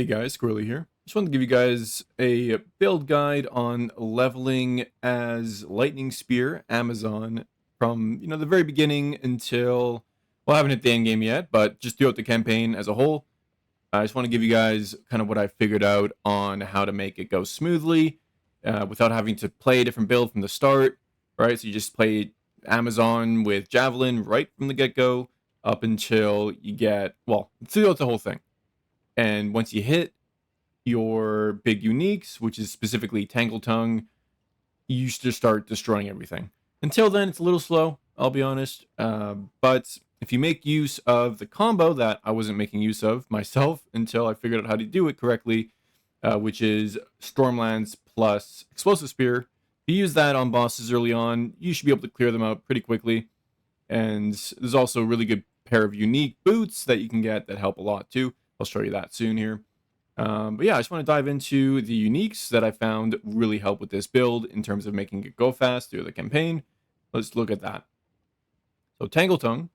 Hey guys, Squirrely here. Just wanted to give you guys a build guide on leveling as Lightning Spear Amazon from, the very beginning until, well, I haven't hit the end game yet, but just throughout the campaign as a whole. I just want to give you guys kind of what I figured out on how to make it go smoothly without having to play a different build from the start, right? So you just play Amazon with Javelin right from the get-go up until you get, well, throughout the whole thing. And once you hit your big uniques, which is specifically Tangle Tongue, you just start destroying everything. Until then, it's a little slow, I'll be honest. But if you make use of the combo that I wasn't making use of myself until I figured out how to do it correctly, which is Stormlands plus Explosive Spear, if you use that on bosses early on, you should be able to clear them out pretty quickly. And there's also a really good pair of unique boots that you can get that help a lot too. I'll show you that soon here. But yeah, I just want to dive into the uniques that I found really help with this build in terms of making it go fast through the campaign. Let's look at that. So Tangle Tongue.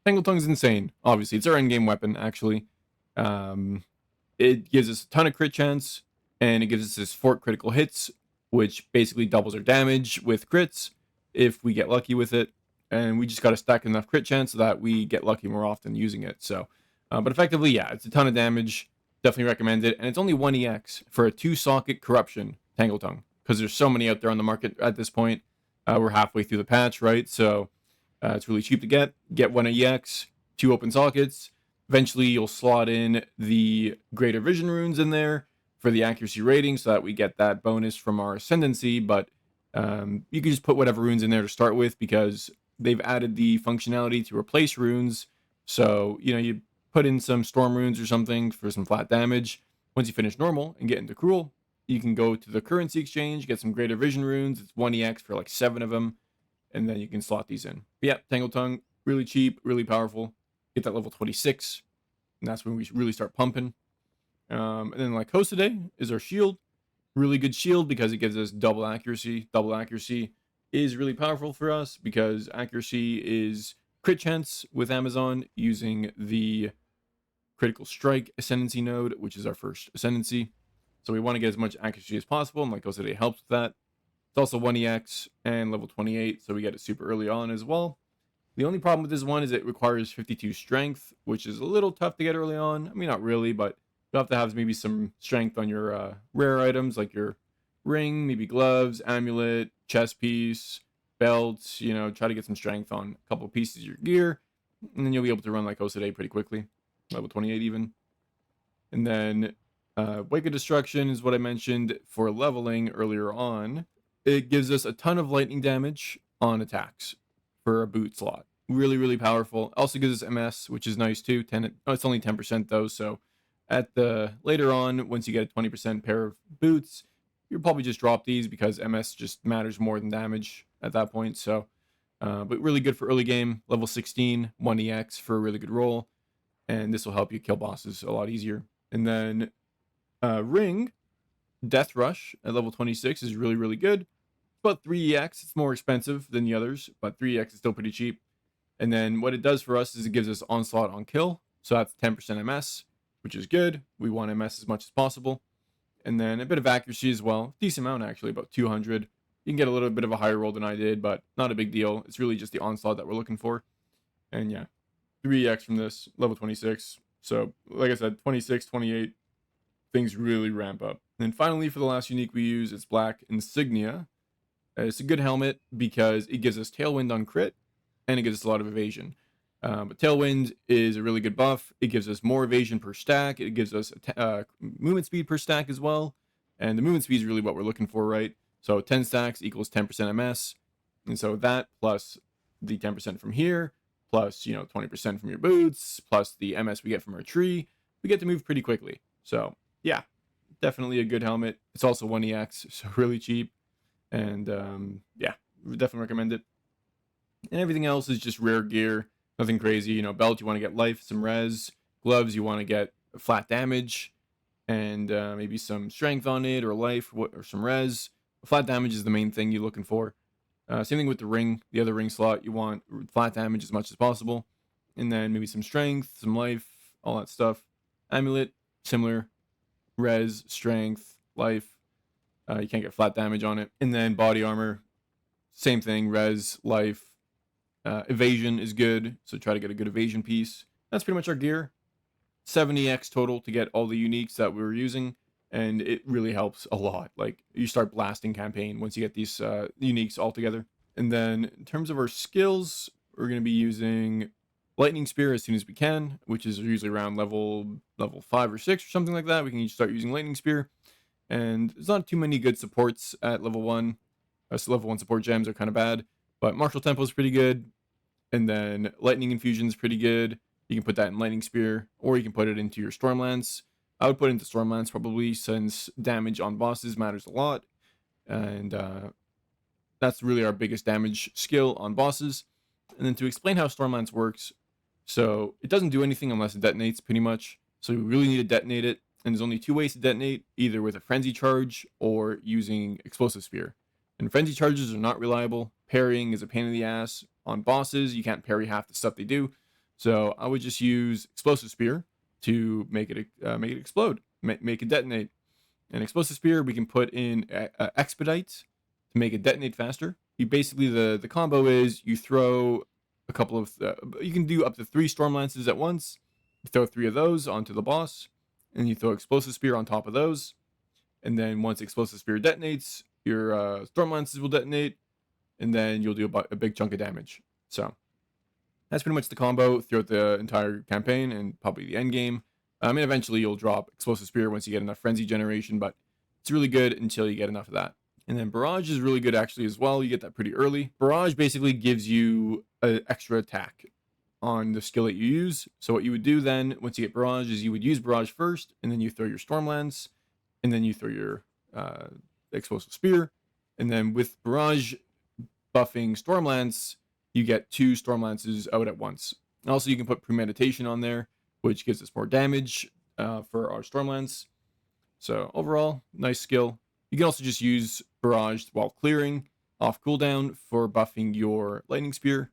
Tangle Tongue's insane. Obviously, it's our end game weapon, actually. It gives us a ton of crit chance, and it gives us this fort critical hits, which basically doubles our damage with crits if we get lucky with it. And we just got to stack enough crit chance so that we get lucky more often using it. So, but effectively, yeah, it's a ton of damage. Definitely recommend it. And it's only 1 EX for a 2-socket corruption Tangle Tongue, because there's so many out there on the market at this point. We're halfway through the patch, right? So it's really cheap to get. Get 1 EX, 2 open sockets. Eventually, you'll slot in the greater vision runes in there for the accuracy rating so that we get that bonus from our ascendancy. But you can just put whatever runes in there to start with, because they've added the functionality to replace runes. So, you put in some storm runes or something for some flat damage. Once you finish normal and get into cruel, you can go to the currency exchange, get some greater vision runes. It's 1 EX for like 7 of them, and then you can slot these in. But yeah, Tangle Tongue, really cheap, really powerful. Get that level 26, and that's when we really start pumping. And then like Today is our shield. Really good shield because it gives us double accuracy. Double accuracy is really powerful for us because accuracy is crit chance with Amazon using the critical strike ascendancy node, which is our first ascendancy. So we want to get as much accuracy as possible, and like Today helps with that. It's also 1 EX and level 28, so we get it super early on as well. The only problem with this one is it requires 52 strength, which is a little tough to get early on. I mean, not really, but you have to have maybe some strength on your rare items like your ring, maybe gloves, amulet, chest piece, belts. Try to get some strength on a couple of pieces of your gear, and then you'll be able to run like Today pretty quickly, level 28 even. And then Wake of Destruction is what I mentioned for leveling earlier on. It gives us a ton of lightning damage on attacks for a boot slot. Really, really powerful. Also gives us MS, which is nice too. It's only 10% though, so at the later on, once you get a 20% pair of boots, you'll probably just drop these because MS just matters more than damage at that point. So, but really good for early game. Level 16, 1 EX for a really good roll, and this will help you kill bosses a lot easier. And then Ring, Death Rush at level 26 is really, really good. About 3 EX. It's more expensive than the others, but 3 EX is still pretty cheap. And then what it does for us is it gives us onslaught on kill. So that's 10% MS, which is good. We want MS as much as possible. And then a bit of accuracy as well. Decent amount, actually, about 200. You can get a little bit of a higher roll than I did, but not a big deal. It's really just the onslaught that we're looking for. And yeah, 3 EX from this, level 26. So, like I said, 26, 28, things really ramp up. And then finally, for the last unique we use, it's Black Insignia. It's a good helmet because it gives us Tailwind on crit, and it gives us a lot of evasion. But Tailwind is a really good buff. It gives us more evasion per stack. It gives us movement speed per stack as well. And the movement speed is really what we're looking for, right? So 10 stacks equals 10% MS. And so that plus the 10% from here, plus 20% from your boots, plus the MS we get from our tree, we get to move pretty quickly. So yeah, definitely a good helmet. It's also 1 EX, so really cheap. And yeah, definitely recommend it. And everything else is just rare gear, nothing crazy. Belt, you want to get life, some res. Gloves, you want to get flat damage, and maybe some strength on it, or life, or some res. Flat damage is the main thing you're looking for. Same thing with the ring, the other ring slot. You want flat damage as much as possible, and then maybe some strength, some life, all that stuff. Amulet, similar. res, strength, life. You can't get flat damage on it. And then body armor, same thing, res, life. Evasion is good, so try to get a good evasion piece. That's pretty much our gear. 70x total to get all the uniques that we were using, and it really helps a lot. Like, you start blasting campaign once you get these uniques all together. And then in terms of our skills, we're going to be using lightning spear as soon as we can, which is usually around level 5 or 6 or something like that. We can start using lightning spear, and there's not too many good supports at level 1. So level 1 support gems are kind of bad, but martial tempo is pretty good. And then lightning infusion is pretty good. You can put that in lightning spear, or you can put it into your stormlance. I would put it into stormlance probably, since damage on bosses matters a lot, and that's really our biggest damage skill on bosses. And then to explain how stormlance works, so it doesn't do anything unless it detonates, pretty much. So you really need to detonate it, and there's only 2 ways to detonate, either with a frenzy charge or using explosive spear. And frenzy charges are not reliable. Parrying is a pain in the ass. On bosses, you can't parry half the stuff they do. So I would just use explosive spear to make it explode, make it detonate. And explosive spear we can put in expedite to make it detonate faster. You basically, the combo is you throw a couple of you can do up to 3 storm lances at once. You throw 3 of those onto the boss, and you throw explosive spear on top of those. And then once explosive spear detonates, your storm lances will detonate, and then you'll do a big chunk of damage. So that's pretty much the combo throughout the entire campaign and probably the end game. I mean, eventually you'll drop explosive spear once you get enough frenzy generation, but it's really good until you get enough of that. And then barrage is really good actually as well. You get that pretty early. Barrage basically gives you an extra attack on the skill that you use. So what you would do then, once you get barrage, is you would use barrage first, and then you throw your stormlance, and then you throw your explosive spear. And then with barrage buffing stormlance, you get 2 stormlances out at once. Also, you can put premeditation on there, which gives us more damage for our stormlance. So overall, nice skill. You can also just use barrage while clearing off cooldown for buffing your lightning spear,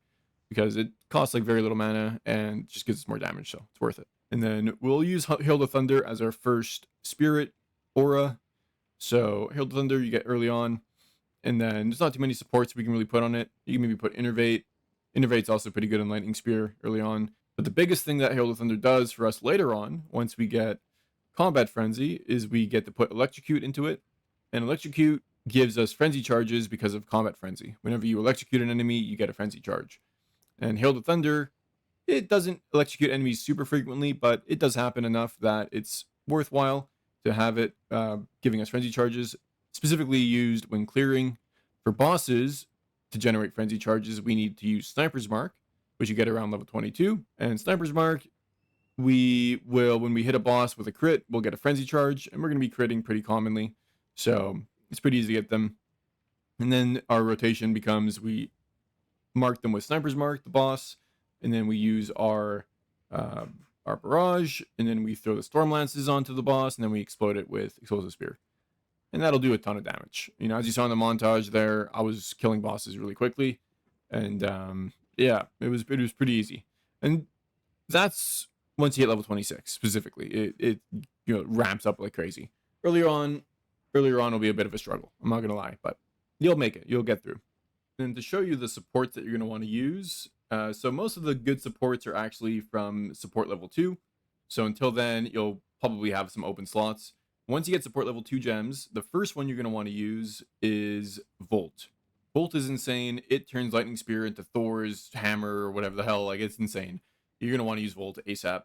because it costs like very little mana and just gives us more damage, so it's worth it. And then we'll use Hail to Thunder as our first spirit aura. So Hail to Thunder you get early on, and then there's not too many supports we can really put on it. You can maybe put Innervate. Innervate's also pretty good in Lightning Spear early on. But the biggest thing that Hail to Thunder does for us later on, once we get Combat Frenzy, is we get to put Electrocute into it. And Electrocute gives us Frenzy charges because of Combat Frenzy. Whenever you electrocute an enemy, you get a Frenzy charge. And Hail to Thunder, it doesn't electrocute enemies super frequently, but it does happen enough that it's worthwhile to have it giving us Frenzy charges, specifically used when clearing. For bosses, to generate Frenzy charges, we need to use Sniper's Mark, which you get around level 22. And Sniper's Mark, we will, when we hit a boss with a crit, we'll get a Frenzy charge, and we're going to be critting pretty commonly. So it's pretty easy to get them. And then our rotation becomes we mark them with Sniper's Mark, the boss, and then we use our barrage, and then we throw the storm lances onto the boss, and then we explode it with explosive spear. And that'll do a ton of damage. You know, as you saw in the montage there, I was killing bosses really quickly, and yeah, it was pretty easy. And that's once you hit level 26 specifically. It ramps up like crazy. Earlier on will be a bit of a struggle. I'm not gonna lie, but you'll make it. You'll get through. And to show you the supports that you're gonna want to use, so most of the good supports are actually from support level 2. So until then, you'll probably have some open slots. Once you get support level 2 gems, the first one you're going to want to use is Volt. Volt is insane. It turns Lightning Spear into Thor's hammer or whatever the hell. Like, it's insane. You're going to want to use Volt ASAP.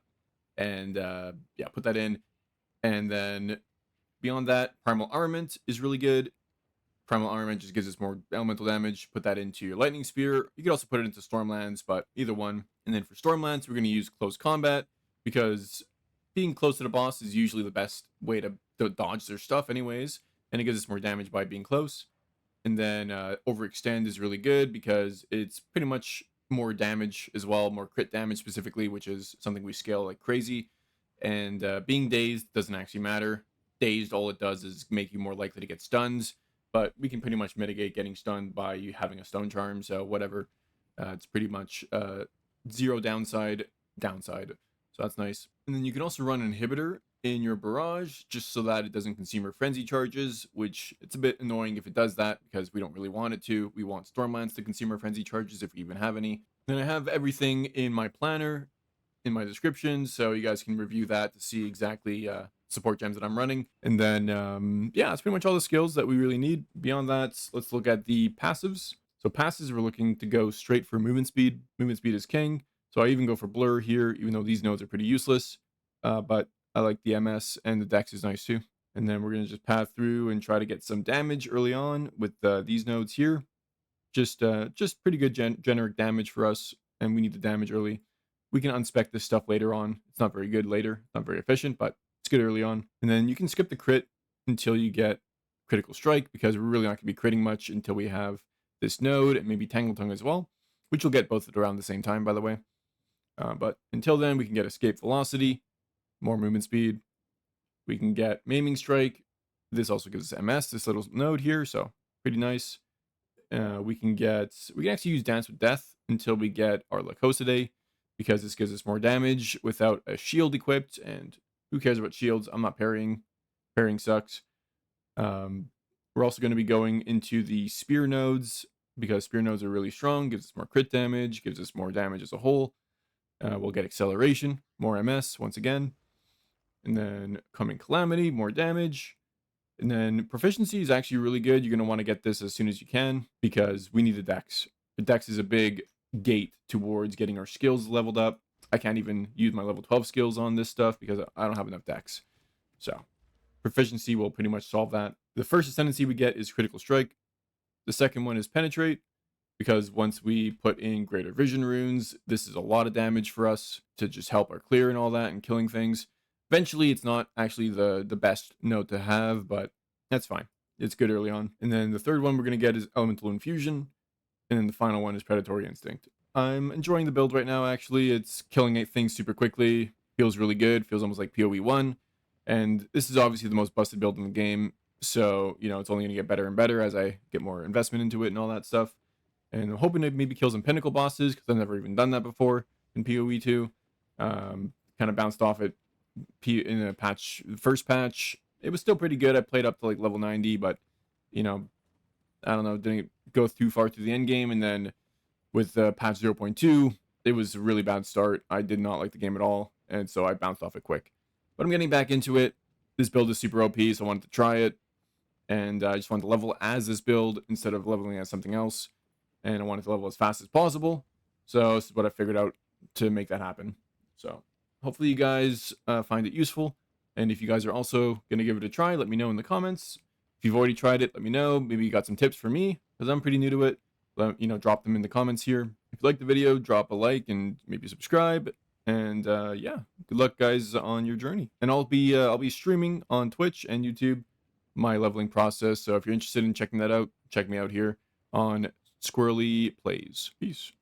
And yeah, put that in. And then beyond that, Primal Armament is really good. Primal Armament just gives us more elemental damage. Put that into your Lightning Spear. You could also put it into Stormlands, but either one. And then for Stormlands, we're going to use Close Combat, because being close to the boss is usually the best way to dodge their stuff anyways, and it gives us more damage by being close. And then Overextend is really good because it's pretty much more damage as well, more crit damage specifically, which is something we scale like crazy. And being dazed doesn't actually matter. Dazed, all it does is make you more likely to get stunned, but we can pretty much mitigate getting stunned by you having a stone charm, so whatever. It's pretty much zero downside. So that's nice. And then you can also run an inhibitor in your barrage just so that it doesn't consume your frenzy charges, which it's a bit annoying if it does that because we don't really want it to. We want Stormlands to consume our frenzy charges if we even have any. Then I have everything in my planner in my description, so you guys can review that to see exactly support gems that I'm running. And then, yeah, that's pretty much all the skills that we really need. Beyond that, let's look at the passives. So passives, we're looking to go straight for movement speed. Movement speed is king. So I even go for blur here, even though these nodes are pretty useless. But I like the MS, and the dex is nice too. And then we're going to just path through and try to get some damage early on with these nodes here. Just pretty good generic damage for us, and we need the damage early. We can unspec this stuff later on. It's not very good later, not very efficient, but it's good early on. And then you can skip the crit until you get critical strike, because we're really not going to be critting much until we have this node and maybe Tangle Tongue as well, which will get both around the same time, by the way. But until then, we can get escape velocity, more movement speed. We can get maiming strike. This also gives us MS, this little node here, so pretty nice. We can actually use Dance with Death until we get our Lycosidae, because this gives us more damage without a shield equipped, and who cares about shields? I'm not parrying. Parrying sucks. We're also going to be going into the spear nodes, because spear nodes are really strong, gives us more crit damage, gives us more damage as a whole. We'll get acceleration, more MS once again. And then coming Calamity, more damage. And then proficiency is actually really good. You're going to want to get this as soon as you can, because we need the dex. The dex is a big gate towards getting our skills leveled up. I can't even use my level 12 skills on this stuff because I don't have enough dex. So proficiency will pretty much solve that. The first ascendancy we get is critical strike. The second one is penetrate, because once we put in greater vision runes, this is a lot of damage for us to just help our clear and all that and killing things. Eventually, it's not actually the best node to have, but that's fine. It's good early on. And then the third one we're going to get is Elemental Infusion. And then the final one is Predatory Instinct. I'm enjoying the build right now, actually. It's killing things super quickly. Feels really good. Feels almost like PoE 1. And this is obviously the most busted build in the game. So, it's only going to get better and better as I get more investment into it and all that stuff. And I'm hoping to maybe kill some pinnacle bosses, because I've never even done that before in PoE 2. Kind of bounced off it in a patch, first patch. It was still pretty good. I played up to like level 90, but I don't know, didn't go too far through the end game. And then with patch 0.2, it was a really bad start. I did not like the game at all, and so I bounced off it quick. But I'm getting back into it. This build is super OP, so I wanted to try it, and I just wanted to level as this build instead of leveling as something else. And I wanted to level as fast as possible, so this is what I figured out to make that happen. So hopefully you guys find it useful, and if you guys are also going to give it a try, let me know in the comments. If you've already tried it, let me know. Maybe you got some tips for me, because I'm pretty new to it. Drop them in the comments here. If you like the video, drop a like and maybe subscribe. And yeah, good luck, guys, on your journey. And I'll be streaming on Twitch and YouTube my leveling process. So if you're interested in checking that out, check me out here on Squirrely Plays. Peace.